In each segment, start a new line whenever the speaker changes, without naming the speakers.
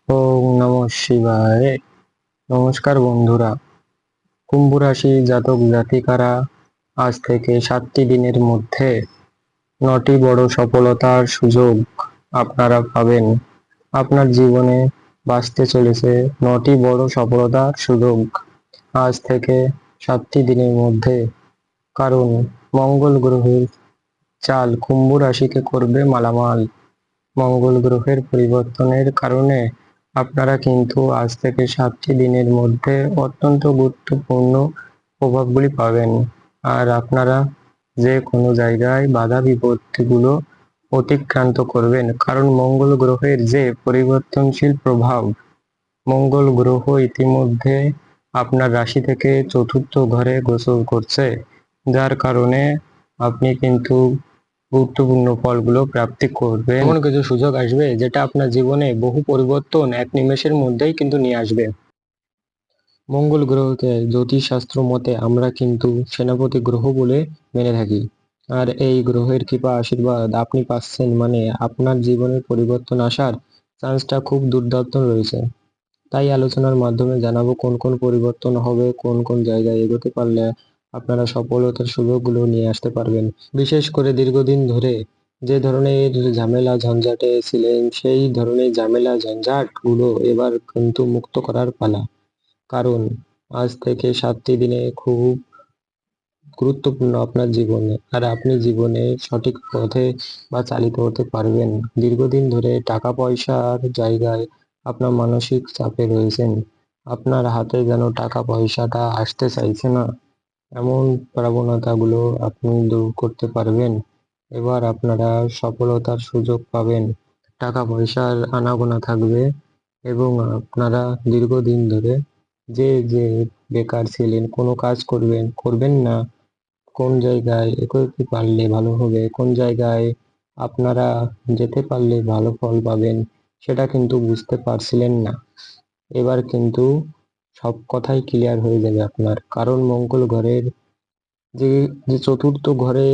ওম নমঃ শিবায়। নমস্কার বন্ধুরা, কুম্ভ রাশি জাতক জাতিকারা আজ থেকে 7টি দিনের মধ্যে 9টি বড় সফলতার সুযোগ আপনারা পাবেন। আপনার জীবনে বাঁচতে চলেছে 9টি বড় সফলতার সুযোগ আজ থেকে 7টি দিনের মধ্যে। কারণ মঙ্গল গ্রহের চাল কুম্ভ রাশিকে করবে মালামাল। মঙ্গল গ্রহের পরিবর্তনের কারণে আপনারা কিন্তু আজ থেকে 7টি দিনের মধ্যে অত্যন্ত গুরুত্বপূর্ণ প্রভাবগুলি পাবেন। আর আপনারা যে কোনো জায়গায় বাধা বিপত্তিগুলো অতিক্রান্ত করবেন, কারণ মঙ্গল গ্রহের যে পরিবর্তনশীল প্রভাব, মঙ্গল গ্রহ ইতিমধ্যে আপনার রাশি থেকে 4র্থ ঘরে গোচর করছে, যার কারণে আপনি কিন্তু গুরুত্বপূর্ণ ফলগুলো প্রাপ্তি করবেন। এমন কিছু সুযোগ আসবে যেটা আপনার জীবনে বহু পরিবর্তন এক নিমেষের মধ্যেই কিন্তু নিয়ে আসবে। মঙ্গল গ্রহকে জ্যোতিষশাস্ত্র মতে আমরা কিন্তু সেনাপতি গ্রহ বলে মেনে থাকি। আর এই গ্রহের কৃপা আশীর্বাদ আপনি পাচ্ছেন মানে আপনার জীবনের পরিবর্তন আসার চান্সটা খুব দুর্দান্ত রয়েছে। তাই আলোচনার মাধ্যমে জানাবো কোন কোন পরিবর্তন হবে, কোন কোন জায়গায় এগোতে পারলে আপনারা সফলতার সুযোগগুলো নিয়ে আসতে পারবেন। বিশেষ করে দীর্ঘদিন ধরে যে ধরনের ঝামেলা ঝঞ্ঝাটে ছিলেন, সেই ধরনের ঝামেলা ঝঞ্ঝাট গুলো এবার কিন্তু মুক্ত করার পালা। কারণ আজ থেকে 7টি দিনে খুব গুরুত্বপূর্ণ আপনার জীবনে, আর আপনি জীবনে সঠিক পথে বা চালিত হতে পারবেন। দীর্ঘদিন ধরে টাকা পয়সার জায়গায় আপনার মানসিক চাপে রয়েছেন, আপনার হাতে যেন টাকা পয়সাটা আসতে চাইছে না, এমন প্রবণতাগুলো আপনি দূর করতে পারবেন। এবার আপনারা সফলতার সুযোগ পাবেন, টাকা পয়সার আনাগোনা থাকবে এবং আপনারা দীর্ঘদিন ধরে যে বেকার ছিলেন, কোনো কাজ করবেন না, কোন জায়গায় এগোতে পারলে ভালো হবে, কোন জায়গায় আপনারা যেতে পারলে ভালো ফল পাবেন, সেটা কিন্তু বুঝতে পারছিলেন না। এবার কিন্তু সব কথাই ক্লিয়ার হয়ে যাবে আপনার, কারণ মঙ্গল ঘরের যে যে 4র্থ ঘরে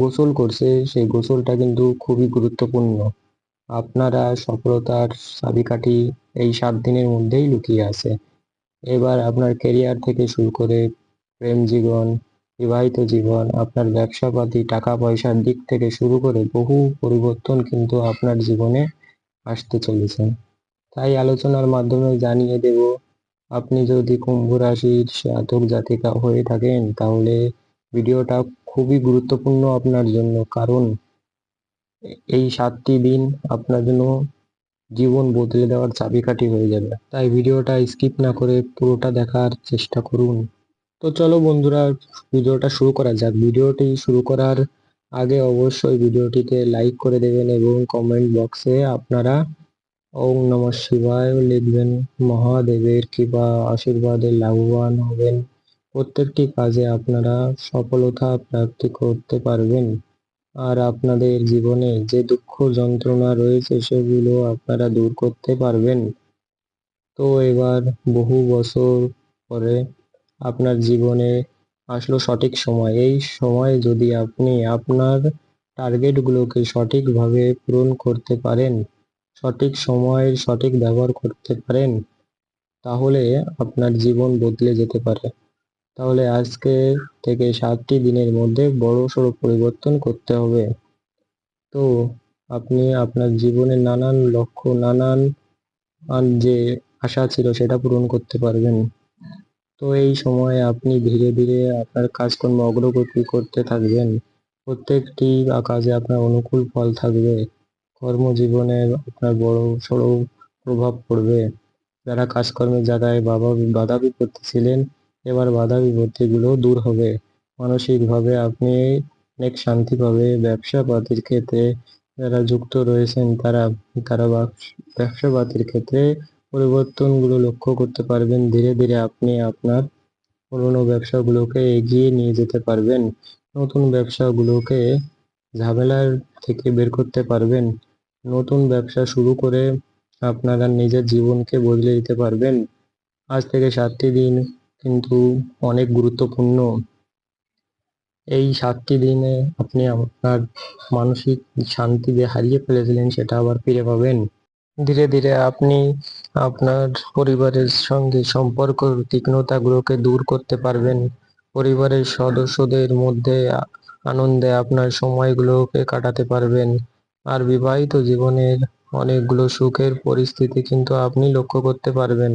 গোচর করছে, সেই গোচরটা কিন্তু খুবই গুরুত্বপূর্ণ। আপনারা সফলতার চাবিকাঠি এই 7 দিনের মধ্যেই লুকিয়ে আছে। এবার আপনার ক্যারিয়ার থেকে শুরু করে প্রেম জীবন, বিবাহিত জীবন, আপনার ব্যবসাপাতি, টাকা পয়সার দিক থেকে শুরু করে বহু পরিবর্তন কিন্তু আপনার জীবনে আসতে চলেছে। তাই আলোচনার মাধ্যমে জানিয়ে দেব, আপনি যদি কুম্ভ রাশির জাতক জাতিকা হয়ে থাকেন তাহলে ভিডিওটা খুবই গুরুত্বপূর্ণ আপনার জন্য, কারণ এই 7টি দিন আপনার জন্য জীবন বদলে দেওয়ার চাবিকাঠি হয়ে যাবে। তাই ভিডিওটা স্কিপ না করে পুরোটা দেখার চেষ্টা করুন। তো চলো বন্ধুরা, ভিডিওটা শুরু করা যাক। ভিডিওটি শুরু করার আগে অবশ্যই ভিডিওটিতে লাইক করে দেবেন এবং কমেন্ট বক্সে আপনারা ওম নমঃ শিবায় লিখবেন। মহাদেবের কৃপা আশীর্বাদে লাভবান হবেন, প্রত্যেকটি কাজে আপনারা সফলতা প্রাপ্তি করতে পারবেন, আর আপনাদের জীবনে যে দুঃখ যন্ত্রণা রয়েছে সেগুলো আপনারা দূর করতে পারবেন। তো এবার বহু বছর পরে আপনার জীবনে আসলো সঠিক সময়। এই সময় যদি আপনি আপনার টার্গেটগুলোকে সঠিকভাবে পূরণ করতে পারেন, সঠিক সময়ের সঠিক ব্যবহার করতে পারেন, তাহলে আপনার জীবন বদলে যেতে পারে। তাহলে আজকে থেকে 7টি দিনের মধ্যে বড়সড় পরিবর্তন করতে হবে। তো আপনি আপনার জীবনে নানান লক্ষ্য, নানান যে আশা ছিল সেটা পূরণ করতে পারবেন। তো এই সময়ে আপনি ধীরে ধীরে আপনার কাজকর্ম অগ্রগতি করতে থাকবেন, প্রত্যেকটি কাজে আপনার অনুকূল ফল থাকবে, কর্মজীবনে আপনার বড় সড়ো প্রভাব পড়বে। যারা কাজকর্মের জায়গায় বাধা বিপত্তি ছিলেন, এবার বাধা বিপত্তিগুলো দূর হবে। মানসিকভাবে আপনি অনেক শান্তি পাবে। ব্যবসা পাতির ক্ষেত্রে যারা যুক্ত রয়েছেন তারা তারা ব্যবসা পাতির ক্ষেত্রে পরিবর্তনগুলো লক্ষ্য করতে পারবেন। ধীরে ধীরে আপনি আপনার পুরোনো ব্যবসাগুলোকে এগিয়ে নিয়ে যেতে পারবেন, নতুন ব্যবসাগুলোকে ঝামেলার থেকে বের করতে পারবেন, নতুন ব্যবসা শুরু করে আপনারা নিজের জীবনকে বদলে দিতে পারবেন। আজ থেকে 7টি দিন কিন্তু অনেক গুরুত্বপূর্ণ। এই 7টি দিনে আপনি আপনার মানসিক শান্তি যে হারিয়ে ফেলেছিলেন সেটা আবার ফিরে পাবেন। ধীরে ধীরে আপনি আপনার পরিবারের সঙ্গে সম্পর্কের তীক্ষ্ণতাগুলোকে দূর করতে পারবেন। পরিবারের সদস্যদের মধ্যে আনন্দে আপনার সময়গুলোকে কাটাতে পারবেন। আর বিবাহিত জীবনের অনেকগুলো সুখের পরিস্থিতি কিন্তু আপনি লক্ষ্য করতে পারবেন।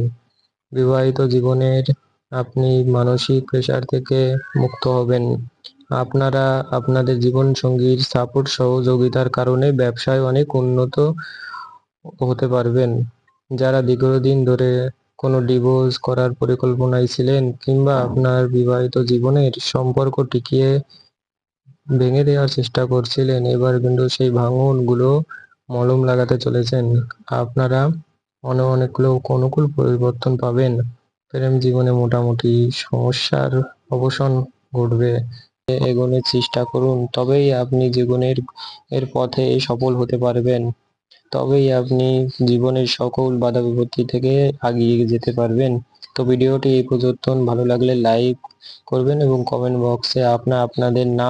বিবাহিত জীবনের আপনি মানসিক প্রেশার থেকে মুক্ত হবেন। আপনারা আপনাদের জীবনসঙ্গীর সাপোর্ট সহযোগিতার কারণে ব্যবসায় অনেক উন্নত হতে পারবেন। যারা দীর্ঘদিন ধরে কোনো ডিভোর্স করার পরিকল্পনায় ছিলেন কিংবা আপনার বিবাহিত জীবনের সম্পর্ক টিকিয়ে ভেঙে দেওয়ার চেষ্টা করছিলেন, এবার কিন্তু সেই ভাঙনগুলো মলম লাগাতে চলেছেন। আপনারা অনেকগুলো অনুকূল পরিবর্তন পাবেন। প্রেম জীবনে মোটামুটি সমস্যার অবসান ঘটবে। এগোনোর চেষ্টা করুন, তবেই আপনি জীবনের পথে সফল হতে পারবেন। তবেই আপনি জীবনের সকল বাধা বিপত্তি থেকে এগিয়ে যেতে পারবেন। তো ভিডিওটি এই পর্যন্ত ভালো লাগলে লাইক করবেন এবং কমেন্ট বক্সে আপনাদের নাম